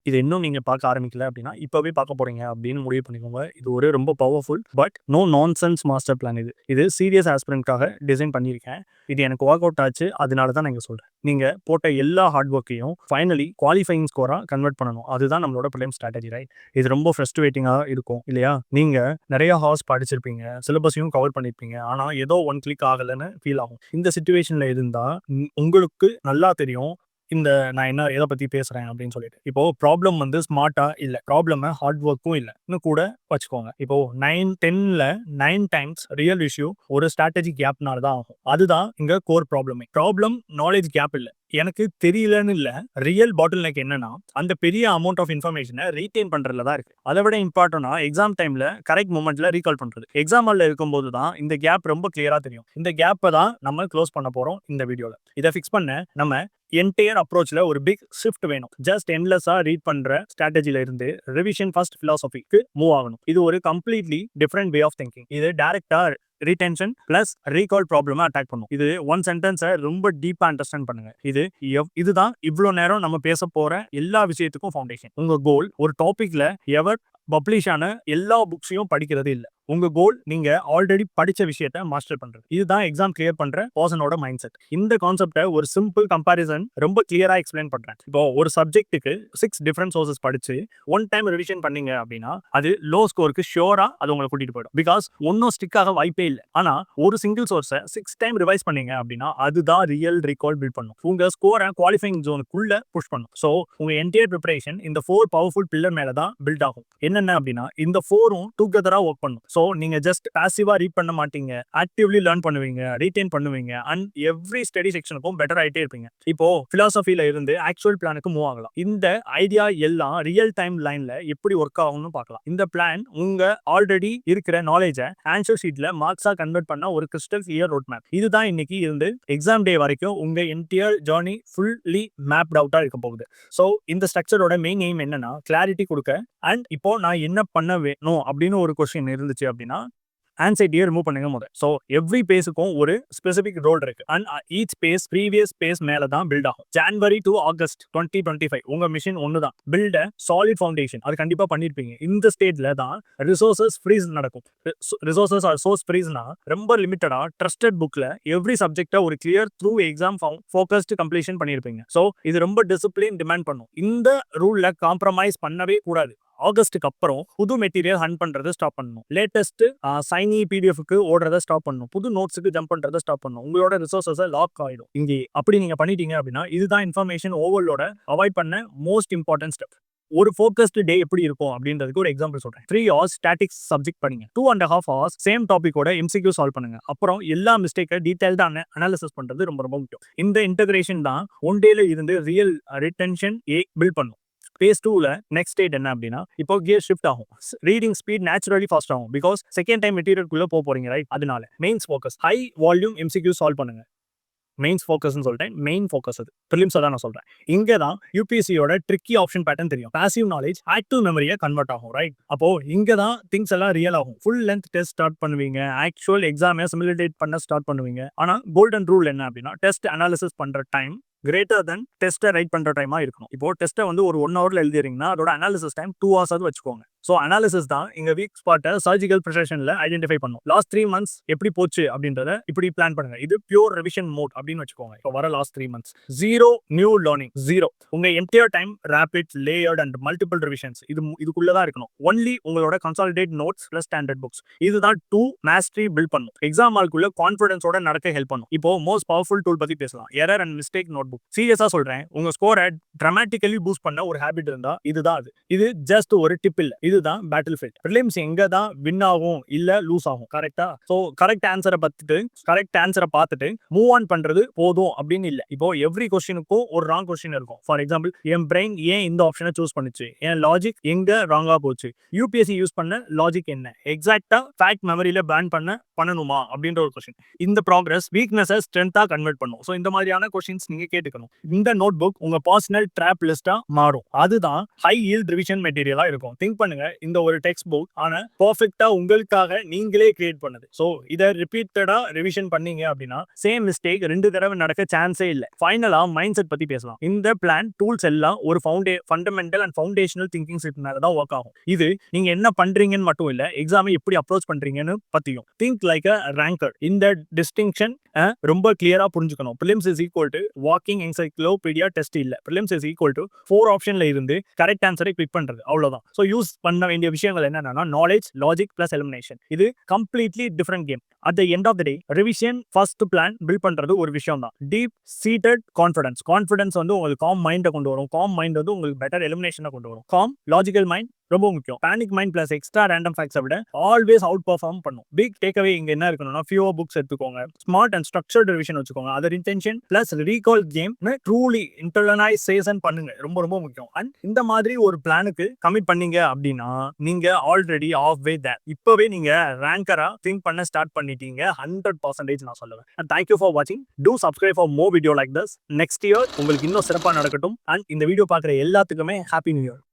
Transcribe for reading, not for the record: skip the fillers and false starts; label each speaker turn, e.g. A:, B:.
A: இது இன்னும் நீங்க பார்க்க ஆரம்பிக்கல அப்படின்னா, இப்பவே பார்க்க போறீங்க அப்படின்னு முடிவு பண்ணிக்கோங்க. இது ஒரு ரொம்ப powerful but no nonsense master plan இது. இது சீரியஸ் ஆஸ்பிரன்ட்காக டிசைன் பண்ணியிருக்கேன். இது எனக்கு வொர்க் அவுட் ஆச்சு. அதனால தான் நான் இங்க சொல்றேன். நீங்க போட்ட எல்லா ஹார்ட் ஒர்க்கையும் ஃபைனலி குவாலிஃபையிங் ஸ்கோரா கன்வெர்ட் பண்ணணும். அதுதான் நம்மளோட பிலிம் ஸ்ட்ராட்டஜி ரைட். இது ரொம்ப ஃப்ரஸ்ட்ரேட்டிங்கா இருக்கும் இல்லையா? நீங்க நிறைய ஹார்ஸ் படிச்சிருப்பீங்க, சிலபஸையும் கவர் பண்ணிருப்பீங்க. ஆனா ஏதோ ஒன் கிளிக் ஆகலன்னு ஃபீல் ஆகும். இந்த சிச்சுவேஷன்ல இருந்தா உங்களுக்கு நல்லா தெரியும் இந்த நான் எதை பத்தி பேசுறேன் அப்படின்னு சொல்லிட்டு. இப்போ ப்ராப்ளம் வந்து ஸ்மார்ட்டா இல்ல, ப்ராப்ளம் ஹார்ட் ஒர்க்கும் இல்லன்னு கூட வச்சுக்கோங்க. இப்போ 9-10ல 9 டைம்ஸ் ரியல் இஷ்யூ ஒரு ஸ்ட்ராட்டஜி கேப்னால தான் ஆகும். அதுதான் இங்க கோர் ப்ராப்ளமே. ப்ராப்ளம் நாலேஜ் கேப் இல்ல, எனக்கு தெரியலன்னு இல்ல. ரியல் பாட்டில் நெக் என்னன்னா அந்த பெரிய அமௌண்ட் ஆஃப் இன்ஃபர்மேஷனை ரீடைன் பண்றதுல தான் இருக்கு. அதை விட இம்பார்ட்டன்டா எக்ஸாம் டைம்ல கரெக்ட் மூமெண்ட்ல ரீகால் பண்றது. எக்ஸாம் ஹால்ல இருக்கும்போது தான் இந்த கேப் ரொம்ப கிளியரா தெரியும். இந்த கேப்பை தான் நம்ம க்ளோஸ் பண்ண போறோம் இந்த வீடியோல. இதை ஃபிக்ஸ் பண்ண நம்ம என்டையர் அப்ரோச்ல ஒரு பிக் ஷிஃப்ட் வேணும். ஜஸ்ட் எண்ட்லெஸ்ஸா ரீட் பண்ற ஸ்ட்ராட்டஜில இருந்து ரிவிஷன் ஃபர்ஸ்ட் பிலாசபிக்கு மூவ் ஆகணும். இது ஒரு completely different way of thinking. இது டைரக்டா ரிட்டென்ஷன் பிளஸ் ரீகால் ப்ராப்ளமா அட்டாக் பண்ணும். இது ஒன் சென்டென்ஸை ரொம்ப டீப்பா அண்டர்ஸ்டாண்ட் பண்ணுங்க. இதுதான் இவ்வளவு நேரம் நம்ம பேச போற எல்லா விஷயத்துக்கும் ஃபவுண்டேஷன். உங்க கோல் ஒரு டாபிக்ல எவர் பப்ளிஷ் ஆன எல்லா புக்ஸையும் படிக்கிறது இல்ல. உங்க கோல் நீங்க ஆல்ரெடி படிச்ச விஷயத்தை மாஸ்டர் பண்றது. இதுதான் எக்ஸாம் கிளியர் பண்ற பர்சனோட மைண்ட் செட். இந்த கான்செப்டை ஒரு சிம்பிள் கம்பாரிசன் ரொம்ப கிளியரா எக்ஸ்பிளைன் பண்றேன். இப்போ ஒரு சப்ஜெக்ட்டுக்கு 6 டிஃபரெண்ட் சோர்சஸ் படிச்சு ஒன் டைம் ரிவிஷன் பண்ணீங்க அப்படின்னா அது லோ ஸ்கோருக்கு ஷியோரா அது உங்களை கூட்டிட்டு போயிடும். பிகாஸ் ஒன்னும் ஸ்டிக் ஆக வாய்ப்பே இல்லை. ஆனா ஒரு சிங்கிள் சோர்ஸை 6 டைம் ரிவைஸ் பண்ணீங்க அப்படின்னா அதுதான் ரியல் ரீகால் பில்ட் பண்ணும். உங்க ஸ்கோரை குவாலிஃபைங் ஜோனுக்குள்ள புஷ் பண்ணும். ஸோ உங்க என்டையர் ப்ரிப்பரேஷன் இந்த 4 பவர்ஃபுல் பில்லர் மேல தான் பில்ட் ஆகும். என்னென்ன அப்படின்னா இந்த 4ம் டுகெதரா ஒர்க் பண்ணும். ஸோ நீங்க ஜஸ்ட் பாசிவா ரீட் பண்ண மாட்டீங்க, ஆக்டிவ்லி லேர்ன் பண்ணுவீங்க, ரீடைன் பண்ணுவீங்க அண்ட் எவ்ரி ஸ்டடி செக்ஷனுக்கும் பெட்டர் ஆயிட்டே இருப்பீங்க. இப்போ பிலாசபில இருந்து ஆக்சுவல் பிளானுக்கு மூவ் ஆகலாம். இந்த ஐடியா எல்லாம் ரியல் டைம் லைன்ல எப்படி ஒர்க் ஆகும்னு பார்க்கலாம். இந்த பிளான் உங்க ஆல்ரெடி இருக்கிற நாலேஜை ஆன்சர் ஷீட்ல மார்க்ஸா கன்வெர்ட் பண்ண ஒரு கிறிஸ்டல் கிளியர் ரோட் மேப். இதுதான் இன்னைக்கு இருந்து எக்ஸாம் டே வரைக்கும் உங்க என்டையர் ஜர்னி ஃபுல்லி மேப்ட் அவுட்டா இருக்க போகுது. ஸோ இந்த ஸ்ட்ரக்சரோட மெயின் எய்ம் என்னன்னா கிளாரிட்டி கொடுக்க அண்ட் இப்போ நான் என்ன பண்ண வேணும் அப்படின்னு ஒரு கொஸ்டின் இருந்துச்சு அப்படின்னா ஆன்சைட்டியை ரிமூவ் பண்ணுங்க முதல். ஸோ எவ்ரி பேஸுக்கும் ஒரு ஸ்பெசிபிக் ரோல் இருக்கு and each phase previous phase மேல தான் பில்ட் ஆகும். ஜனவரி டு ஆகஸ்ட் 2025 உங்க மிஷன் ஒன்று தான், பில்ட் அ சாலிட் ஃபவுண்டேஷன். அது கண்டிப்பா பண்ணிருப்பீங்க. இந்த ஸ்டேட்ல தான் ரிசோர்சஸ் ஃப்ரீஸ் நடக்கும். ரிசோர்சஸ் ஆர் சோர்ஸ் ஃப்ரீஸ்னா ரொம்ப லிமிட்டடா ட்ரஸ்டட் புக்ல எவ்ரி சப்ஜெக்டை ஒரு clear through exam focused completion பண்ணிருப்பீங்க. ஸோ இது ரொம்ப டிசிப்ளின் டிமாண்ட் பண்ணும். இந்த ரூல்ல காம்ப்ரமைஸ் பண்ணவே கூடாது. ஆகஸ்ட்டுக்கு அப்புறம் புது மெட்டீரியல் ஹண்ட் பண்றதை ஸ்டாப் பண்ணணும். லேட்டஸ்ட் சைனி பிடிஎஃப்க்கு ஓடுறதை ஸ்டாப் பண்ணணும். புது நோட்ஸுக்கு ஜம்ப் பண்றதை ஸ்டாப் பண்ணணும். உங்களோட ரிசோர்சஸை லாக் ஆயிடும். இங்கே அப்படி நீங்க பண்ணிட்டீங்க அப்படின்னா இதுதான் இன்ஃபர்மேஷன் ஓவர்லோட அவாய்ட் பண்ண மோஸ்ட் இம்பார்ட்டன்ட் ஸ்டெப். ஒரு ஃபோக்கஸ்டு டே எப்படி இருக்கும் அப்படின்றதுக்கு ஒரு எக்ஸாம்பிள் சொல்றேன். 3 hours ஸ்டாட்டிக்ஸ் சப்ஜெக்ட் படிங்க. 2.5 hours சேம் டாபிக்கோட எம்சிக்யூ சால்வ் பண்ணுங்க. அப்புறம் எல்லா மிஸ்டேக்கை டீடைல்டா அனாலிசிஸ் பண்றது ரொம்ப ரொம்ப முக்கியம். இந்த இன்டகிரேஷன் தான் ஒன் டேல இருந்து ரியல் ரிட்டென்ஷன் பில்ட் பண்ணும். பேஸ் 2ல நெக்ஸ்ட் ஸ்டேட் என்ன அப்படின்னா இப்போ கியர் ஷிஃப்ட் ஆகும். ரீடிங் ஸ்பீட் நேச்சுரலி ஃபாஸ்ட் ஆகும். பிகாஸ் செகண்ட் டைம் மெட்டீரியல்குள்ள போறீங்க ரைட். அதனால mains focus, high volume MCQ solve பண்ணுங்க. மெயின்ஸ் ஃபோக்கஸ்னு சொல்லிட்டேன். மெயின் ஃபோக்கஸ் அது பிலிம்ஸ் தான் நான் சொல்றேன். இங்க தான் யூபிஎஸ்சியோட ட்ரிக்கி ஆப்ஷன் பேட்டர்ன் தெரியும். பாசிவ் நாலேஜ் ஆக்டிவ் மெமரியை கன்வெர்ட் ஆகும் ரைட். அப்போ இங்க தான் திங்ஸ் எல்லாம் ரியல் ஆகும். ஃபுல் லென்த் டெஸ்ட் ஸ்டார்ட் பண்ணுவீங்க. ஆக்சுவல் எக்ஸாமை சிமுலேட் பண்ண ஸ்டார்ட் பண்ணுவீங்க. ஆனா கோல்டன் ரூல் என்ன அப்படின்னா டெஸ்ட் அனாலிசிஸ் பண்ற டைம் கிரேட்டர் தென் டெஸ்ட்டை ரைட் பண்ற டைமா இருக்கணும். இப்போ டெஸ்ட்டை வந்து ஒரு 1 hourல எழுதிறீங்கன்னா அதோட அனாலிசிஸ் டைம் 2 hours வச்சுக்கோங்க. ஸோ அனாலிசிஸ் தான் இங்க வீக் ஸ்பாட்டை சர்ஜிக்கல் ப்ரிசஷன்ல ஐடென்டிஃபை பண்ணும். லாஸ்ட் 3 months எப்படி போச்சு அப்படின்றத இப்படி பிளான் பண்ணுங்க. இது பியூர் ரிவிஷன் மோட் அப்படின்னு வச்சுக்கோங்க. இப்போ வர last 3 months zero new learning, zero. உங்க entire time rapid layered and multiple revisions இதுக்குள்ளதான் இருக்கணும். ஒன்லி உங்களோட consolidate notes plus standard books. இதுதான் டூ மாஸ்டரி பில்ட் பண்ணும். எக்ஸாம் ஹால்குள்ள கான்ஃபிடன்ஸோட நடக்க ஹெல்ப் பண்ணும். இப்போ மோஸ்ட் பவர்ஃபுல் டூல் பத்தி பேசலாம். Error and mistake notebook. சீரியஸா சொல்றேன், உங்க ஸ்கோரை டிராமட்டிக்கலி பூஸ்ட் பண்ண ஒரு ஹேபிட் இருந்தா இதுதான் அது. இது ஜஸ்ட் ஒரு டிப் இல்ல, இதுதான் பேட்டில் ஃபீல்ட். பிலிம்ஸ் எங்க தான் வின் ஆகும் இல்ல லூஸ் ஆகும். கரெக்டா? சோ கரெக்ட் ஆன்சரை பார்த்துட்டு மூவ் ஆன் பண்றது போதும் அப்படின்னு இல்ல. இப்போ எவ்ரி கொஸ்டினுக்கும் ஒரு ராங் கொஸ்டின் இருக்கும். ஃபார் எக்ஸாம்பிள், என் பிரெயின் ஏன் இந்த ஆப்ஷனை சூஸ் பண்ணுச்சு, என் லாஜிக் எங்க ராங்கா போச்சு, யூபிஎஸ்சி யூஸ் பண்ண லாஜிக் என்ன, எக்ஸாக்டா ஃபேக்ட் மெமரியில பேன் பண்ணணுமா அப்படின்ற ஒரு கொஸ்டின். இந்த ப்ராக்ரஸ் வீக்னஸை ஸ்ட்ரென்த்தா கன்வெர்ட் பண்ணும். ஸோ இந்த மாதிரியான கொஸ்டின்ஸ் நீங்க கேட்டுக்கணும். இந்த நோட் புக் உங்க பர்சனல் ட்ராப் லிஸ்டா மாறும். அதுதான் ஹை ஈல்ட் ரிவிஷன் மெட்டீரியலா இருக்கும். திங்க் பண்ணுங்க, பாருங்க, இந்த ஒரு டெக்ஸ்ட் புக் ஆனா பெர்ஃபெக்ட்டா உங்களுக்காக நீங்களே கிரியேட் பண்ணது. சோ இத ரிப்பீட்டடா ரிவிஷன் பண்ணீங்க அப்படின்னா சேம் மிஸ்டேக் 2 தடவை நடக்க சான்ஸே இல்ல. ஃபைனலா மைண்ட் செட் பத்தி பேசலாம். இந்த பிளான் டூல்ஸ் எல்லாம் ஒரு fundamental and foundational thinking set மேல தான் ஒர்க் ஆகும். இது நீங்க என்ன பண்றீங்கன்னு மட்டும் இல்ல, எக்ஸாமை எப்படி அப்ரோச் பண்றீங்கன்னு பத்தியும். திங்க் லைக் அ ரேங்கர். இந்த டிஸ்டிங்ஷன் ரொம்ப கிளியரா புரிஞ்சுக்கணும். Films is equal to walking encyclopedia test இல்ல. பிலிம்ஸ் இஸ் ஈக்குவல் டு 4 ஆப்ஷன்ல இருந்து கரெக்ட் ஆன்சரை கிளிக் பண்றது. அவ்வளவுதான். சோ யூஸ் பண்ண வேண்டிய விஷயங்கள் என்னன்னா நாலேஜ், லாஜிக் பிளஸ் எலிமினேஷன். இது completely different game. At the end of the day revision first plan build பண்றது ஒரு விஷயம் தான். டீப் சீட்டட் கான்ஃபிடன்ஸ் வந்து உங்களுக்கு காம் மைண்டை கொண்டு வரும். காம் மைண்ட் வந்து உங்களுக்கு பெட்டர் எலிமினேஷனை கொண்டு வரும். காம் லாஜிக்கல் மைண்ட் ரொம்ப முக்கியம். Panic mind plus extra random ஃபேக்ட்ஸை விட ஆல்வேஸ் அவுட் பெர்ஃபார்ம் பண்ணும். பிக் டேக்அவே இங்க என்ன இருக்கணும்னா ஃபியூவர் புக்ஸ் எடுத்துக்கோங்க, ஸ்மார்ட் அண்ட் ஸ்ட்ரக்சர்ட் ரிவிஷன் வச்சுக்கோங்க, other intention plus recall game truly internalization பண்ணுங்க. ரொம்ப ரொம்ப முக்கியம். அண்ட் இந்த மாதிரி ஒரு பிளானுக்கு கமிட் பண்ணீங்க அப்படின்னா நீங்க ஆல்ரெடி ஆஃப் வே தேர். இப்பவே நீங்க ரேங்கரா திங்க் பண்ண ஸ்டார்ட் பண்ணிட்டீங்க. 100% நான் சொல்லுவேன். அண்ட் தேங்க்யூ ஃபார் வாட்சிங். Two subscribe for more video like this. Next year உங்களுக்கு இன்னும் சிறப்பாக நடக்கட்டும். அண்ட் இந்த வீடியோ பார்க்குற எல்லாத்துக்குமே ஹாப்பி நியூ இயர்.